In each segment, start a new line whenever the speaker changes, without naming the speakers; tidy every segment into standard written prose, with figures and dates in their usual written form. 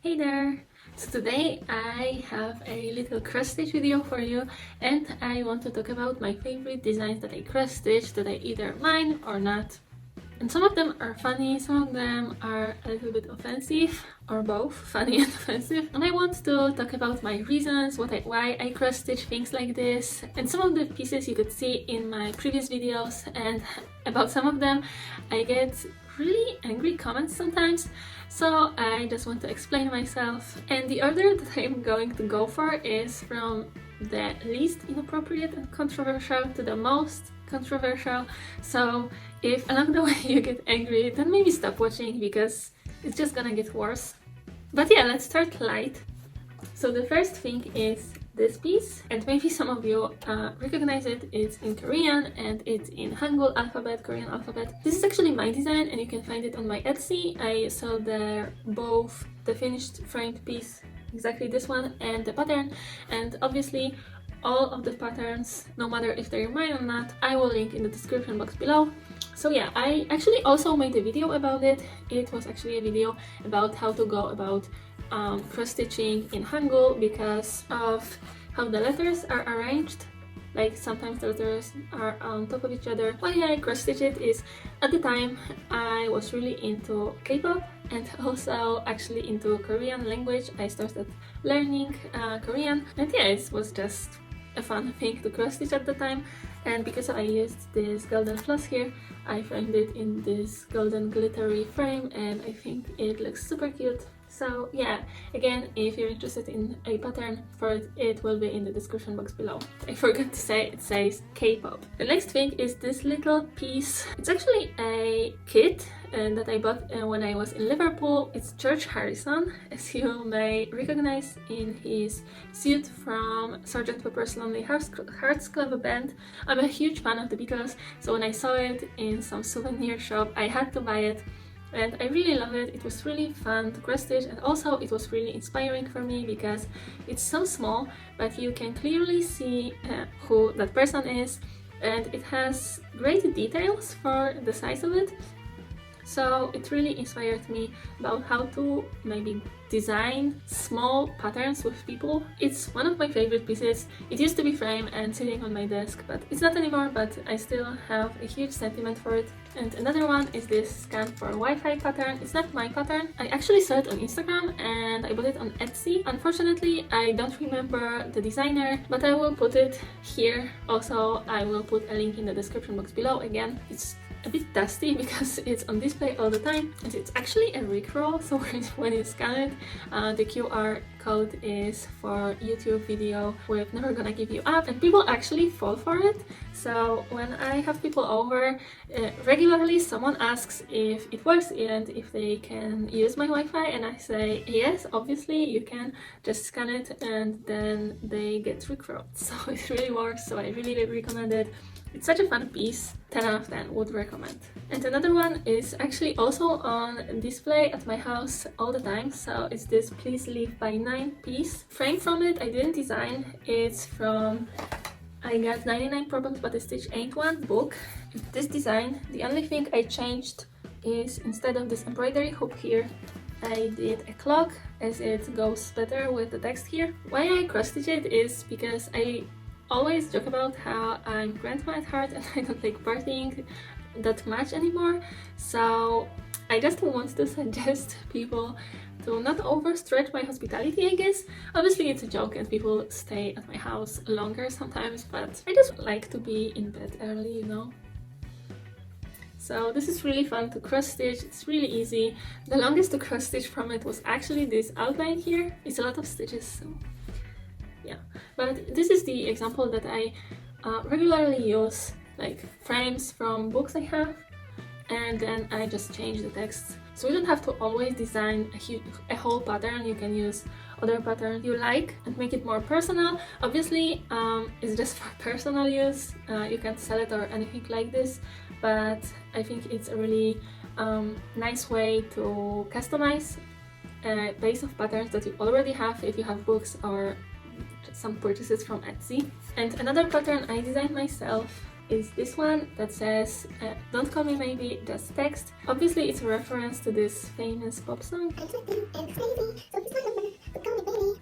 Hey there! So today I have a little cross stitch video for you, and I want to talk about my favorite designs that I cross stitch that I either mine or not. And some of them are funny, some of them are a little bit offensive, or both, funny and offensive. And I want to talk about my reasons, why I cross stitch things like this, and some of the pieces you could see in my previous videos, and about some of them I get really angry comments sometimes, so I just want to explain myself. And the order that I'm going to go for is from the least inappropriate and controversial to the most controversial. So if along the way you get angry, then maybe stop watching because it's just gonna get worse. But yeah, let's start light. So the first thing is this piece, and maybe some of you recognize it. It's in Korean and it's in Hangul alphabet, Korean alphabet. This is actually my design and you can find it on my Etsy. I sold there both the finished framed piece, exactly this one, and the pattern, and obviously all of the patterns, no matter if they're mine or not, I will link in the description box below. So yeah, I actually also made a video about it. It was actually a video about how to go about cross-stitching in Hangul because of how the letters are arranged. Like sometimes the letters are on top of each other. Why I cross-stitch it is, at the time I was really into K-pop and also actually into Korean language. I started learning Korean, and yeah, it was just a fun thing to cross-stitch at the time. And because I used this golden floss here, I framed it in this golden glittery frame and I think it looks super cute. So yeah, again, if you're interested in a pattern for it, it will be in the description box below. I forgot to say it says K-pop. The next thing is this little piece. It's actually a kit that I bought when I was in Liverpool. It's George Harrison, as you may recognize in his suit from Sgt. Pepper's Lonely Hearts Club Band. I'm a huge fan of the Beatles, so when I saw it in some souvenir shop, I had to buy it. And I really love it. It was really fun to cross stitch, and also it was really inspiring for me because it's so small, but you can clearly see who that person is, and it has great details for the size of it. So it really inspired me about how to maybe design small patterns with people. It's one of my favorite pieces. It used to be framed and sitting on my desk, but it's not anymore, but I still have a huge sentiment for it. And another one is this scan for Wi-Fi pattern. It's not my pattern. I actually saw it on Instagram and I bought it on Etsy. Unfortunately, I don't remember the designer, but I will put it here. Also, I will put a link in the description box below. Again, it's a bit dusty because it's on display all the time, and it's actually a rickroll, so when you scan it, the QR code is for YouTube video with Never Gonna Give You Up, and people actually fall for it. So when I have people over, regularly someone asks if it works and if they can use my Wi-Fi, and I say yes, obviously you can, just scan it, and then they get rickrolled. So it really works, so I really recommend it. It's such a fun piece, 10 out of 10 would recommend. And another one is actually also on display at my house all the time, so it's this Please Leave by 9 piece. Frame from it I didn't design, it's from I got 99 Problems But a Stitch Ain't One book. This design, the only thing I changed is instead of this embroidery hoop here, I did a clock as it goes better with the text here. Why I cross-stitch it is because I always joke about how I'm grandma at heart and I don't like partying that much anymore. So I just want to suggest people to not overstretch my hospitality, I guess. Obviously it's a joke and people stay at my house longer sometimes, but I just like to be in bed early, you know. So this is really fun to cross stitch, it's really easy. The longest to cross stitch from it was actually this outline here. It's a lot of stitches, so yeah, but this is the example that I regularly use, like frames from books I have, and then I just change the text. So you don't have to always design a whole pattern. You can use other patterns you like and make it more personal. Obviously, it's just for personal use. You can't sell it or anything like this, but I think it's a really nice way to customize a base of patterns that you already have if you have books or some purchases from Etsy. And another pattern I designed myself is this one that says, don't call me maybe, just text. Obviously it's a reference to this famous pop song.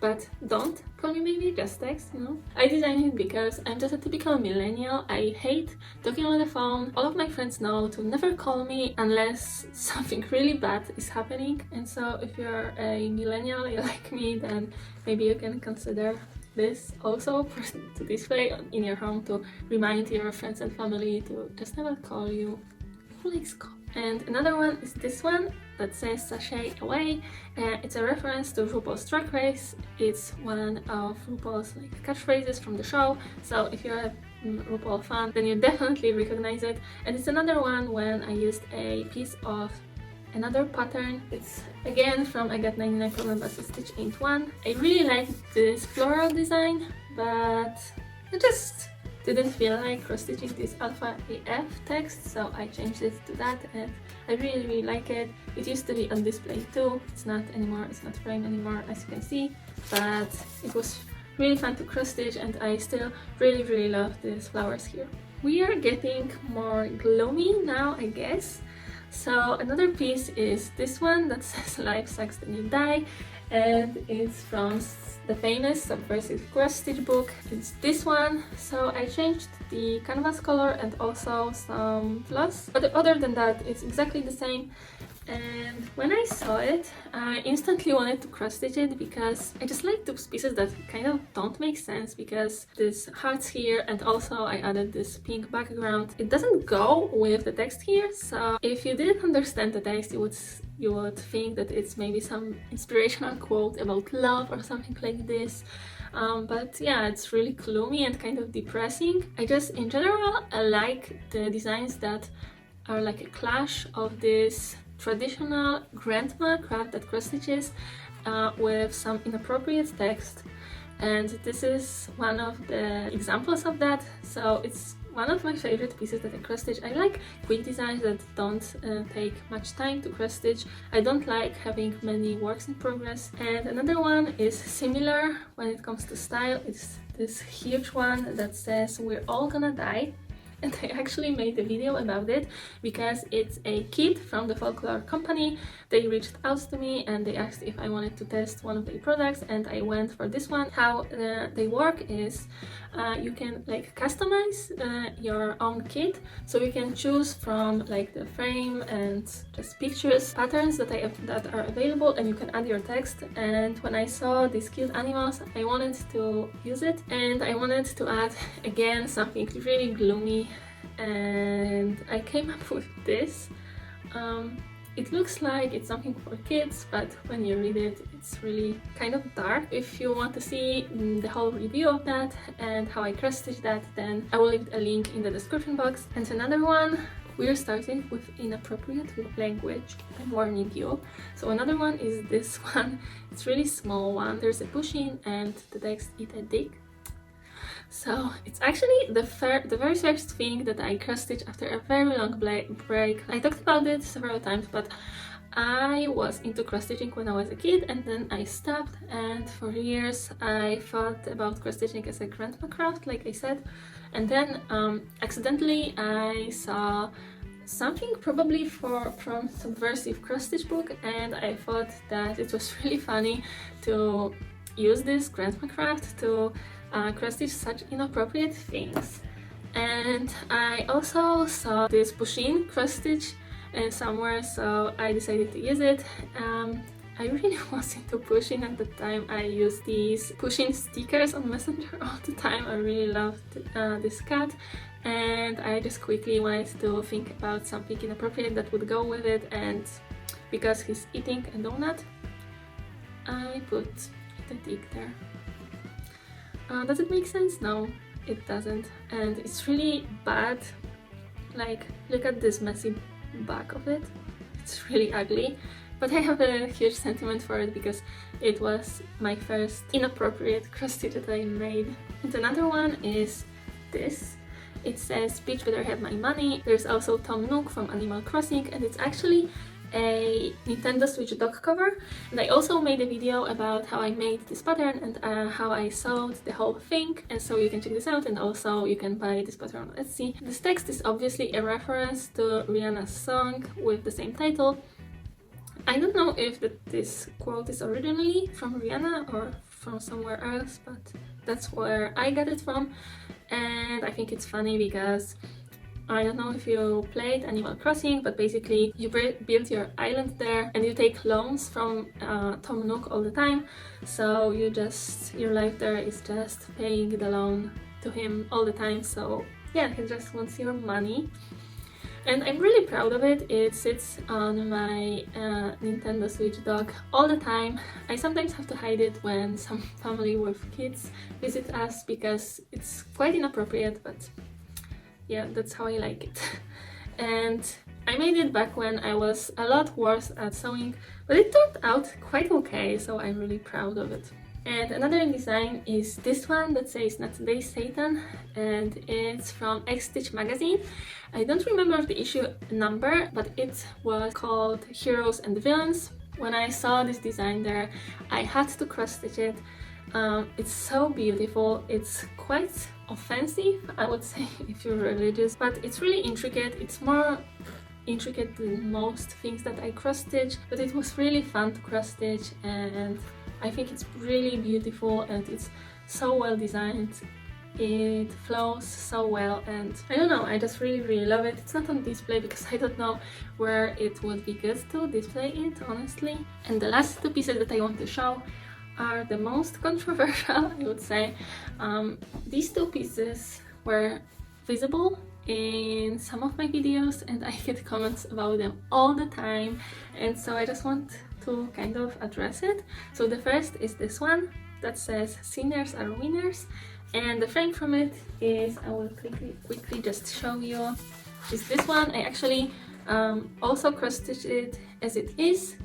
But don't call me maybe, just text, you know. I designed it because I'm just a typical millennial. I hate talking on the phone. All of my friends know to never call me unless something really bad is happening. And so if you're a millennial, you're like me, then maybe you can consider this also to display in your home to remind your friends and family to just never call you. Who likes call? And another one is this one that says Sashay away. It's a reference to RuPaul's Drag Race. It's one of RuPaul's catchphrases from the show. So if you're a RuPaul fan, then you definitely recognize it. And it's another one when I used a piece of another pattern. It's again from I Got 99 Problem But Stitch Ain't One. I really like this floral design, but I just didn't feel like cross-stitching this Alpha AF text, so I changed it to that, and I really like it. It used to be on display too. It's not anymore, it's not framed anymore, as you can see, but it was really fun to cross-stitch, and I still really love these flowers here. We are getting more gloomy now, I guess. So another piece is this one that says life sucks then you die, and it's from the famous subversive cross-stitch book. It's this one. So I changed the canvas color and also some floss, but other than that it's exactly the same. And when I saw it, I instantly wanted to cross-stitch it because I just like those pieces that kind of don't make sense, because this hearts here, and also I added this pink background. It doesn't go with the text here, so if you didn't understand the text, you would think that it's maybe some inspirational quote about love or something like this. But yeah, it's really gloomy and kind of depressing. I just, in general, I like the designs that are like a clash of this traditional grandma craft that cross stitches with some inappropriate text, and this is one of the examples of that. So it's one of my favorite pieces that I cross stitch. I like quick designs that don't take much time to cross stitch. I don't like having many works in progress. And another one is similar when it comes to style. It's this huge one that says we're all gonna die. And I actually made a video about it because it's a kit from the folklore company. They reached out to me and they asked if I wanted to test one of their products, and I went for this one. How they work is you can like customize your own kit, so you can choose from like the frame and just pictures, patterns that are available, and you can add your text. And when I saw these cute animals, I wanted to use it, and I wanted to add again something really gloomy, and I came up with this. It looks like it's something for kids, but when you read it, it's really kind of dark. If you want to see the whole review of that and how I cross-stitch that, then I will leave a link in the description box. And another one, we're starting with inappropriate language, I'm warning you. So another one is this one. It's really small one. There's a Pusheen and the text "Eat a dick." So it's actually the very first thing that I cross-stitch after a very long break. I talked about it several times, but I was into cross-stitching when I was a kid, and then I stopped, and for years I thought about cross-stitching as a grandma craft, like I said. And then accidentally I saw something probably from Subversive cross-stitch book, and I thought that it was really funny to use this grandma craft to cross-stitch such inappropriate things. And I also saw this Pusheen cross-stitch somewhere, so I decided to use it. I really was into Pusheen at the time. I used these Pusheen stickers on Messenger all the time. I really loved this cat, and I just quickly wanted to think about something inappropriate that would go with it, and because he's eating a donut, I put the dick there. Does it make sense? No, it doesn't, and it's really bad. Like, look at this messy back of it. It's really ugly, but I have a huge sentiment for it because it was my first inappropriate cross-stitch that I made. And another one is this. It says "Bitch better have my money." There's also Tom Nook from Animal Crossing, and it's actually a Nintendo Switch dock cover, and I also made a video about how I made this pattern and how I sewed the whole thing, and so you can check this out, and also you can buy this pattern on Etsy. This text is obviously a reference to Rihanna's song with the same title. I don't know if this quote is originally from Rihanna or from somewhere else, but that's where I got it from, and I think it's funny because I don't know if you played Animal Crossing, but basically you build your island there and you take loans from Tom Nook all the time, so your life there is just paying the loan to him all the time, so yeah, he just wants your money. And I'm really proud of it. It sits on my Nintendo Switch dock all the time. I sometimes have to hide it when some family with kids visit us because it's quite inappropriate, but yeah, that's how I like it. And I made it back when I was a lot worse at sewing, but it turned out quite okay, so I'm really proud of it. And another design is this one that says "Not Today, Satan," and it's from X Stitch magazine. I don't remember the issue number, but it was called Heroes and Villains. When I saw this design there, I had to cross stitch it. It's so beautiful. It's quite offensive, I would say, if you're religious, but it's really intricate. It's more intricate than most things that I cross stitch, but it was really fun to cross stitch, and I think it's really beautiful and it's so well designed. It flows so well, and I don't know, I just really love it. It's not on display because I don't know where it would be good to display it, honestly. And the last two pieces that I want to show are the most controversial, I would say. These two pieces were visible in some of my videos and I get comments about them all the time, and so I just want to kind of address it. So the first is this one that says "Sinners are winners," and the frame from it is, I will quickly just show you, is this one. I actually also cross-stitched it as it is.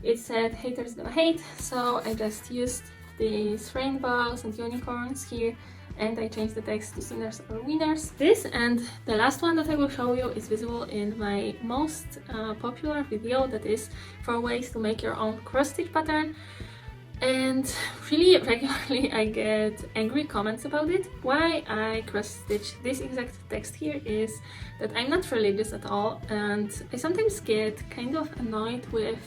It said "Haters gonna hate," so I just used these rainbows and unicorns here, and I changed the text to "Sinners are winners." This and the last one that I will show you is visible in my most popular video, that is 4 ways to make your own cross-stitch pattern. And really regularly I get angry comments about it. Why I cross-stitch this exact text here is that I'm not religious at all, and I sometimes get kind of annoyed with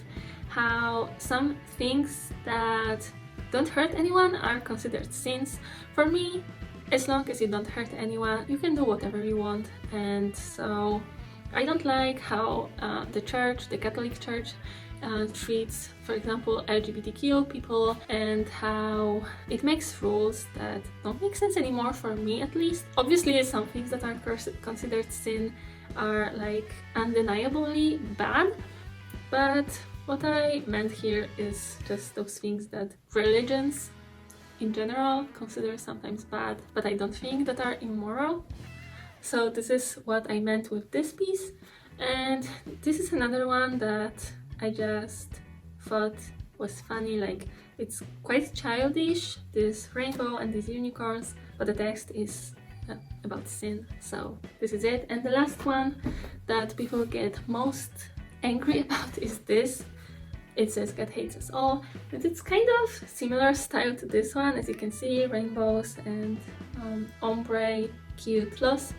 how some things that don't hurt anyone are considered sins. For me, as long as you don't hurt anyone, you can do whatever you want, and so I don't like how the Catholic Church, treats, for example, LGBTQ people, and how it makes rules that don't make sense anymore, for me at least. Obviously, some things that are considered sin are like undeniably bad, but what I meant here is just those things that religions in general consider sometimes bad, but I don't think that are immoral. So this is what I meant with this piece, and this is another one that I just thought was funny. Like, it's quite childish, this rainbow and these unicorns, but the text is about sin, so this is it. And the last one that people get most angry about is this. It says "God hates us all," and it's kind of similar style to this one. As you can see, rainbows and ombre cute loss,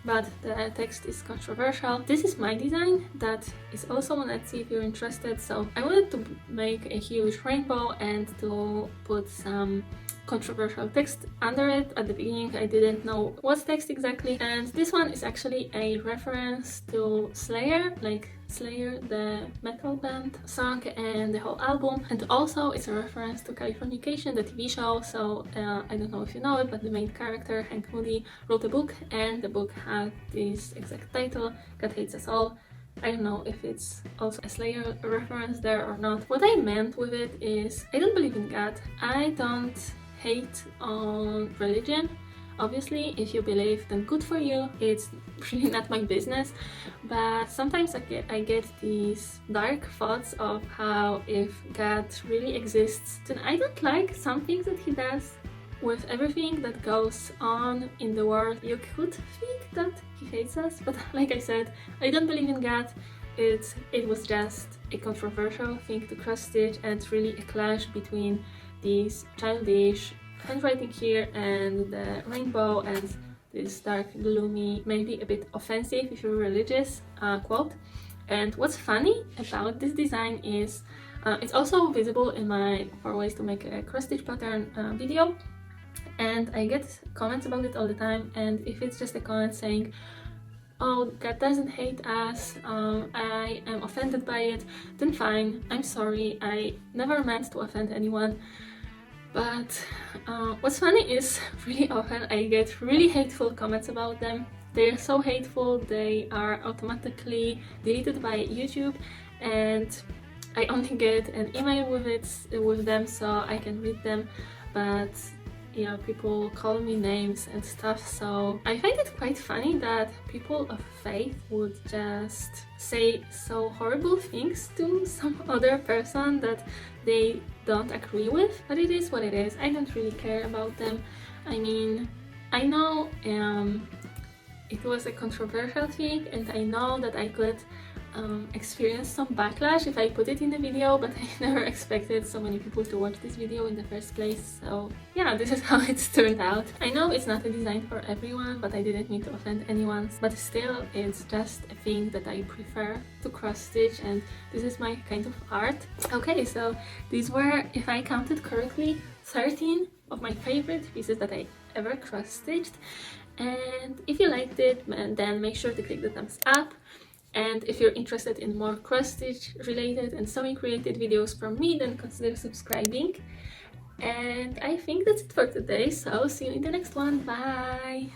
but the text is controversial. This is my design that is also on Etsy if you're interested. So I wanted to make a huge rainbow and to put some controversial text under it. At the beginning I didn't know what text exactly, and this one is actually a reference to Slayer, like Slayer, the metal band song and the whole album, and also it's a reference to Californication, the TV show. So I don't know if you know it, but the main character, Hank Moody, wrote a book, and the book had this exact title, "God Hates Us All." I don't know if it's also a Slayer reference there or not. What I meant with it is, I don't believe in God. I don't hate on religion. Obviously, if you believe, then good for you. It's really not my business. But sometimes I get these dark thoughts of how if God really exists, then I don't like some things that he does. With everything that goes on in the world, you could think that he hates us, but like I said, I don't believe in God, it was just a controversial thing to cross stitch, and it's really a clash between these childish handwriting here and the rainbow and this dark, gloomy, maybe a bit offensive if you're religious quote. And what's funny about this design is it's also visible in my 4 ways to make a cross stitch pattern video, and I get comments about it all the time. And if it's just a comment saying, oh, God doesn't hate us, I am offended by it, then fine, I'm sorry, I never meant to offend anyone. But what's funny is really often I get really hateful comments about them. They're so hateful, they are automatically deleted by YouTube, and I only get an email with them so I can read them. But yeah, people call me names and stuff, so I find it quite funny that people of faith would just say so horrible things to some other person that they don't agree with. But it is what it is. I don't really care about them. I mean, I know it was a controversial thing, and I know that I could experience some backlash if I put it in the video, but I never expected so many people to watch this video in the first place. So yeah, this is how it's turned out. I know it's not a design for everyone, but I didn't mean to offend anyone. But still, it's just a thing that I prefer to cross stitch, and this is my kind of art. Okay, so these were, if I counted correctly, 13 of my favorite pieces that I ever cross stitched. And if you liked it, then make sure to click the thumbs up. And if you're interested in more cross stitch related and sewing related videos from me, then consider subscribing. And I think that's it for today, so see you in the next one. Bye!